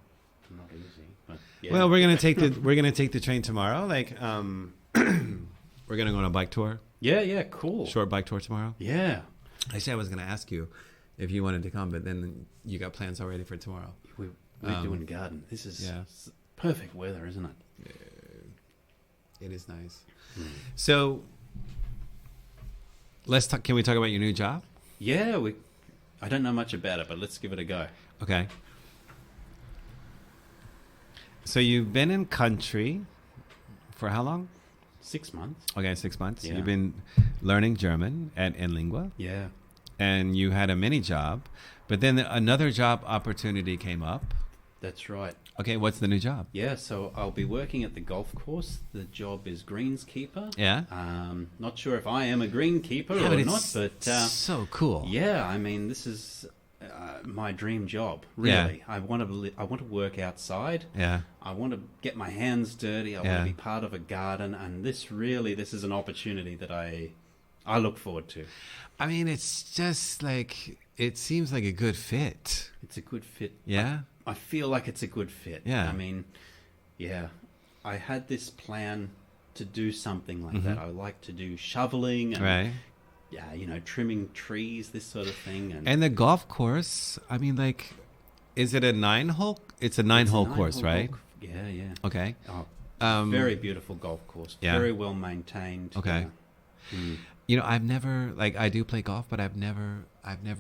S2: Not easy, but yeah.
S1: Well, we're going to take the train tomorrow. Like, we're going to go on a bike tour.
S2: Yeah, cool.
S1: Short bike tour tomorrow.
S2: Yeah.
S1: Actually, I was going to ask you if you wanted to come, but then you got plans already for tomorrow.
S2: We're doing garden. This is perfect weather, isn't it?
S1: It is nice. So let's talk. Can we talk about your new job?
S2: Yeah, I don't know much about it, but let's give it a go.
S1: Okay. So you've been in country for how long?
S2: 6 months.
S1: Okay, 6 months.
S2: Yeah.
S1: You've been learning German at Lingua,
S2: Yeah.
S1: and you had a mini job, but then another job opportunity came up.
S2: That's right.
S1: Okay, what's the new job?
S2: Yeah, so I'll be working at the golf course. The job is greenskeeper.
S1: Yeah.
S2: Not sure if I am a greenkeeper
S1: Yeah,
S2: or
S1: but
S2: not,
S1: it's
S2: but
S1: so cool.
S2: yeah, I mean, this is my dream job. Really, I want to work outside.
S1: Yeah.
S2: I want to get my hands dirty. I want to be part of a garden, and this is an opportunity that I look forward to.
S1: I mean, it's just like, it seems like a good fit.
S2: It's a good fit.
S1: Yeah.
S2: I feel like it's a good fit.
S1: Yeah.
S2: I mean, yeah, I had this plan to do something like that. I like to do shoveling and,
S1: Right.
S2: yeah, trimming trees, this sort of thing.
S1: And the golf course, I mean, like, is it a 9-hole? It's a 9-hole course, right?
S2: Yeah, yeah.
S1: Okay.
S2: Oh, very beautiful golf course.
S1: Yeah.
S2: Very well maintained.
S1: Okay. You know, I've never, like, I do play golf, but I've never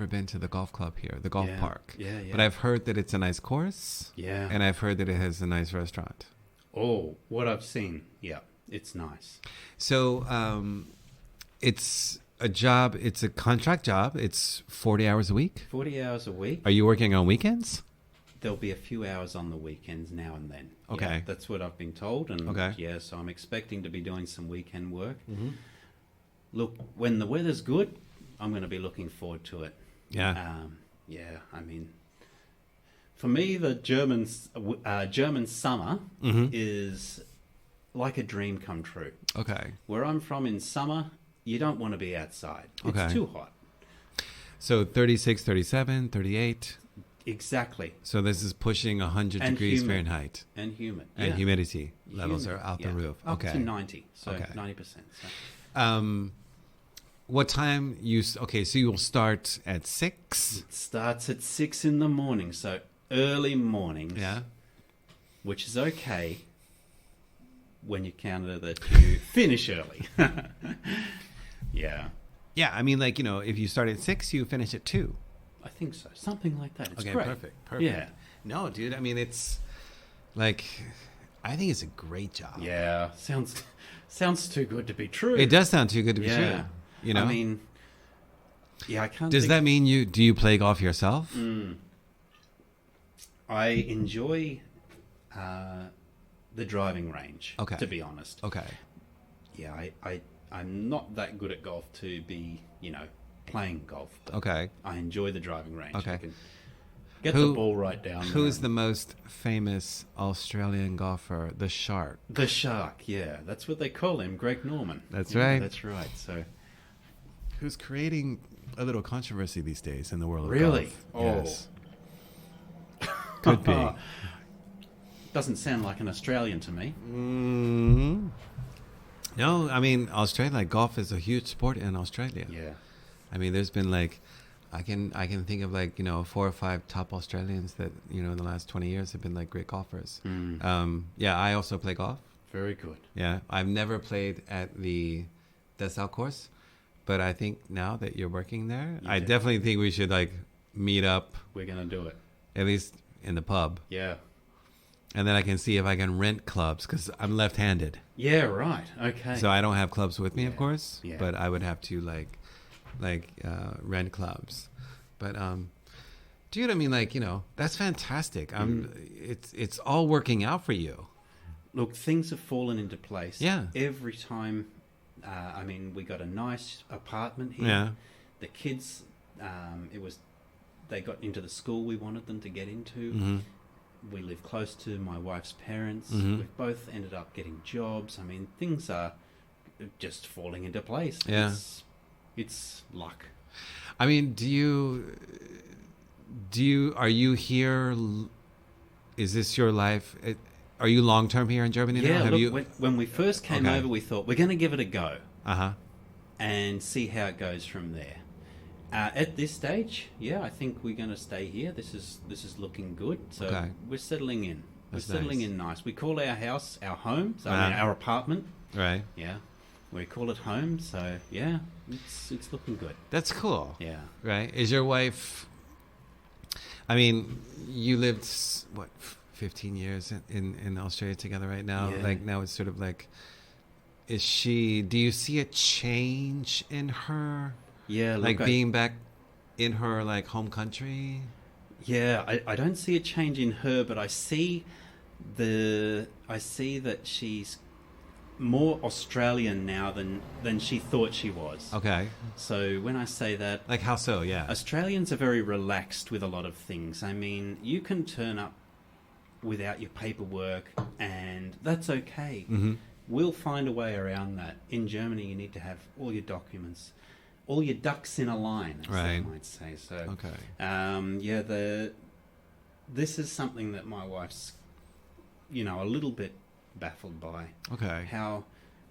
S1: been to the golf club here, the golf park.
S2: Yeah, yeah.
S1: But I've heard that it's a nice course.
S2: Yeah.
S1: And I've heard that it has a nice restaurant.
S2: Oh, what I've seen. Yeah, it's nice.
S1: So, it's a job, it's a contract job. It's 40 hours a week.
S2: 40 hours a week.
S1: Are you working on weekends?
S2: There'll be a few hours on the weekends now and then.
S1: Okay.
S2: Yeah, that's what I've been told. And
S1: Okay.
S2: yeah, so I'm expecting to be doing some weekend work. Look, when the weather's good, I'm going to be looking forward to it.
S1: Yeah.
S2: Yeah, I mean, for me, the German summer is like a dream come true.
S1: Okay.
S2: Where I'm from in summer, you don't want to be outside. It's
S1: Okay.
S2: too hot.
S1: So 36, 37, 38.
S2: Exactly.
S1: So this is pushing 100
S2: And
S1: degrees
S2: humid.
S1: Fahrenheit.
S2: And humid.
S1: And
S2: Yeah.
S1: humidity levels
S2: Humid,
S1: are out the
S2: yeah.
S1: roof.
S2: Up
S1: Okay.
S2: to 90. So
S1: Okay.
S2: 90%. So.
S1: What time okay, so you'll start at 6?
S2: It starts at 6 in the morning, so early mornings.
S1: Yeah.
S2: Which is okay when you counter that you finish early. Yeah.
S1: Yeah, I mean, like, if you start at 6, you finish at 2.
S2: I think so. Something like that. It's
S1: Okay,
S2: great.
S1: perfect.
S2: Yeah.
S1: No, dude, I mean, it's like, I think it's a great job.
S2: Yeah. Sounds too good to be true.
S1: It does sound too good to be
S2: Yeah.
S1: true. You know?
S2: I mean, yeah, I can't
S1: Does that mean do you play golf yourself?
S2: I enjoy the driving range,
S1: Okay.
S2: to be honest.
S1: Okay.
S2: Yeah, I'm not that good at golf to be, playing golf. But
S1: Okay.
S2: I enjoy the driving range.
S1: Okay.
S2: I can get the ball right down there.
S1: Who's the most famous Australian golfer? The Shark.
S2: The Shark, yeah. That's what they call him, Greg Norman.
S1: That's
S2: Yeah,
S1: right.
S2: That's right. So
S1: Who's creating a little controversy these days in the world of
S2: Really?
S1: golf. Yes. Could be.
S2: Doesn't sound like an Australian to me.
S1: No, I mean, Australia, like, golf is a huge sport in Australia.
S2: Yeah.
S1: I mean, there's been, like, I can think of, like, 4 or 5 top Australians that, in the last 20 years have been, like, great golfers. Yeah, I also play golf.
S2: Very good.
S1: Yeah, I've never played at the Dessau course, but I think now that you're working there, I definitely think we should, like, meet up.
S2: We're going to do it.
S1: At least in the pub.
S2: Yeah.
S1: And then I can see if I can rent clubs, because I'm left-handed.
S2: Yeah, right. Okay.
S1: So I don't have clubs with me, of course,
S2: Yeah.
S1: but I would have to, rent clubs. But, dude, I mean, like, that's fantastic. It's all working out for you.
S2: Look, things have fallen into place.
S1: Yeah.
S2: Every time, we got a nice apartment here.
S1: Yeah.
S2: The kids, they got into the school we wanted them to get into.
S1: Mm-hmm.
S2: We live close to my wife's parents.
S1: Mm-hmm.
S2: We've both ended up getting jobs. I mean, things are just falling into place.
S1: Yeah.
S2: It's luck.
S1: I mean, are you here? Is this your life? Are you long-term here in Germany now?
S2: Yeah, look, when we first came
S1: Okay.
S2: over, we thought, we're going to give it a go.
S1: Uh-huh.
S2: And see how it goes from there. At this stage, yeah, I think we're going to stay here. This is looking good. So
S1: Okay.
S2: we're settling in. We're
S1: That's
S2: settling
S1: nice.
S2: in nice. We call our house our home, so
S1: Ah.
S2: our apartment.
S1: Right.
S2: Yeah, we call it home. So yeah, it's looking good.
S1: That's cool.
S2: Yeah.
S1: Right. Is your wife? I mean, you lived what 15 years in Australia together right now.
S2: Yeah.
S1: Like now it's sort of like, is she? Do you see a change in her?
S2: Yeah, look,
S1: Like being back in her like home country.
S2: Yeah, I don't see a change in her, but I see that she's more Australian now than she thought she was.
S1: Okay.
S2: So when I say that,
S1: Like how so? Yeah.
S2: Australians are very relaxed with a lot of things. I mean, you can turn up without your paperwork, and that's okay.
S1: Mm-hmm.
S2: We'll find a way around that. In Germany, you need to have all your documents, all your ducks in a line, as they
S1: Right.
S2: might say. So,
S1: Okay.
S2: this is something that my wife's, a little bit baffled by.
S1: Okay.
S2: How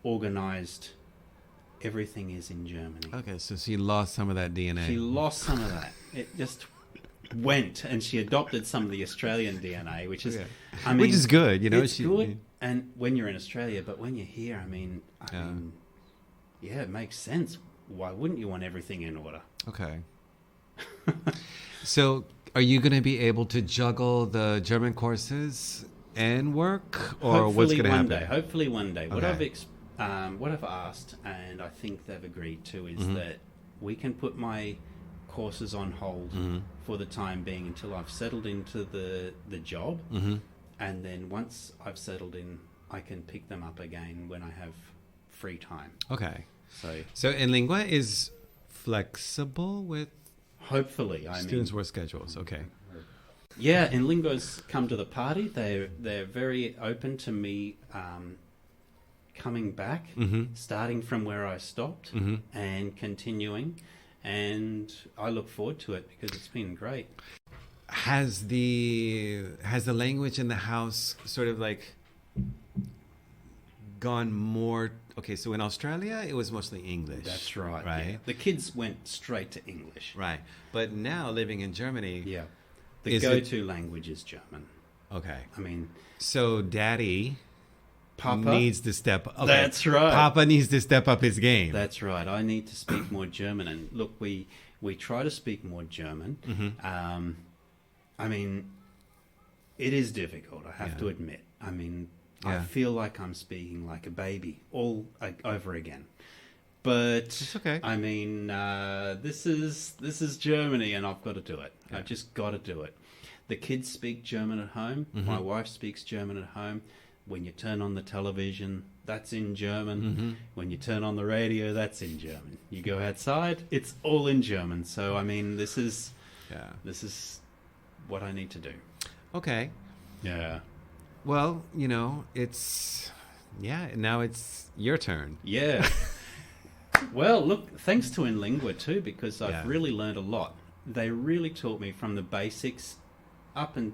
S2: organised everything is in Germany.
S1: Okay. So she lost some of that DNA.
S2: She lost some of that. It just went, and she adopted some of the Australian DNA, which is,
S1: Yeah.
S2: I mean,
S1: Which is good,
S2: It's good, and when you're in Australia, but when you're here, I mean, it makes sense. Why wouldn't you want everything in order?
S1: Okay. So, are you going to be able to juggle the German courses and work, or what's going to happen?
S2: Hopefully one day. What
S1: Okay.
S2: what I've asked, and I think they've agreed to, is
S1: Mhm.
S2: that we can put my courses on hold
S1: Mhm.
S2: for the time being until I've settled into the job,
S1: Mm-hmm.
S2: and then once I've settled in, I can pick them up again when I have free time.
S1: Okay.
S2: So
S1: So, Lingua is flexible with
S2: hopefully,
S1: students' work schedules. Okay.
S2: Yeah, and Lingo's come to the party. They're very open to me coming back,
S1: Mm-hmm.
S2: starting from where I stopped,
S1: Mm-hmm.
S2: and continuing. And I look forward to it because it's been great.
S1: Has the language in the house sort of like gone more? Okay, so in Australia it was mostly English.
S2: That's right.
S1: Right.
S2: Yeah. The kids went straight to English.
S1: Right. But now living in Germany.
S2: Yeah. The
S1: Is it-
S2: go-to language is German.
S1: Okay.
S2: I mean,
S1: So Daddy
S2: Papa
S1: needs to step up. Okay.
S2: That's right.
S1: Papa needs to step up his game.
S2: That's right. I need to speak more German. And look, we try to speak more German.
S1: Mhm.
S2: I mean, it is difficult, I have
S1: Yeah.
S2: to admit. I mean, I
S1: Yeah.
S2: feel like I'm speaking like a baby all over again. But
S1: It's okay.
S2: I mean, this is Germany, and I've got to do it.
S1: Yeah.
S2: I've just got to do it. The kids speak German at home.
S1: Mhm.
S2: My wife speaks German at home. When you turn on the television, that's in German.
S1: Mhm.
S2: When you turn on the radio, that's in German. You go outside, it's all in German. So I mean, this is what I need to do.
S1: Okay.
S2: Yeah.
S1: Well, now it's your turn.
S2: Yeah. Well, look, thanks to Inlingua too, because I've
S1: Yeah.
S2: really learned a lot. They really taught me from the basics up and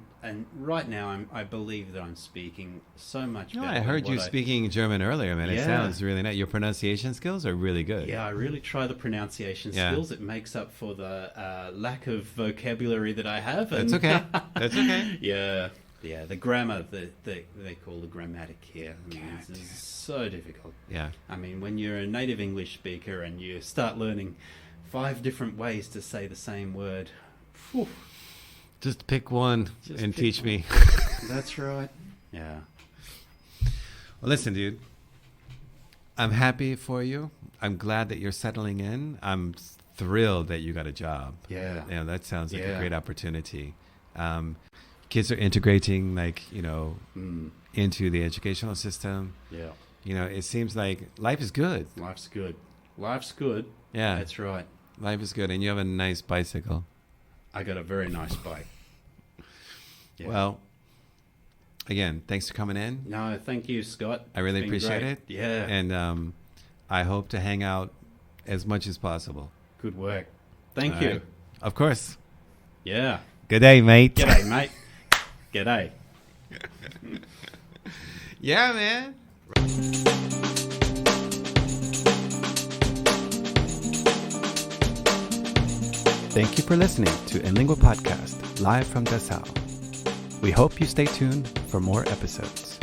S2: right now I believe that I'm speaking so much
S1: No,
S2: better.
S1: I
S2: than
S1: heard
S2: what
S1: you speaking German earlier, man. It
S2: Yeah.
S1: sounds really nice. Your pronunciation skills are really good.
S2: Yeah, I really try the pronunciation
S1: Yeah.
S2: skills. It makes up for the lack of vocabulary that I have.
S1: That's
S2: and-
S1: okay. That's okay.
S2: Yeah, the grammar, they call the grammatic here. I mean, it's so difficult.
S1: Yeah.
S2: I mean, when you're a native English speaker and you start learning 5 different ways to say the same word, phew,
S1: Just pick one
S2: Just
S1: and
S2: pick
S1: teach
S2: one.
S1: me.
S2: that's right. Yeah.
S1: Well, listen, dude. I'm happy for you. I'm glad that you're settling in. I'm thrilled that you got a job.
S2: Yeah.
S1: Yeah, that sounds like a
S2: Yeah.
S1: great opportunity. Kids are integrating,
S2: Mm,
S1: into the educational system.
S2: yeah.
S1: It seems like life is good.
S2: Life's good. Life's good.
S1: Yeah,
S2: That's right.
S1: life is good. And you have a nice bicycle.
S2: I got a very nice bike. Yeah.
S1: Well, again, thanks for coming in.
S2: No, thank you, Scott.
S1: I really
S2: It's been
S1: appreciate
S2: great.
S1: it.
S2: Yeah.
S1: And I hope to hang out as much as possible.
S2: Good work. Thank
S1: All
S2: you.
S1: right. Of course.
S2: Yeah.
S1: Good day, mate.
S2: G'day, mate. G'day.
S1: Yeah, man. Thank you for listening to Inlingua Podcast, live from Dessau. We hope you stay tuned for more episodes.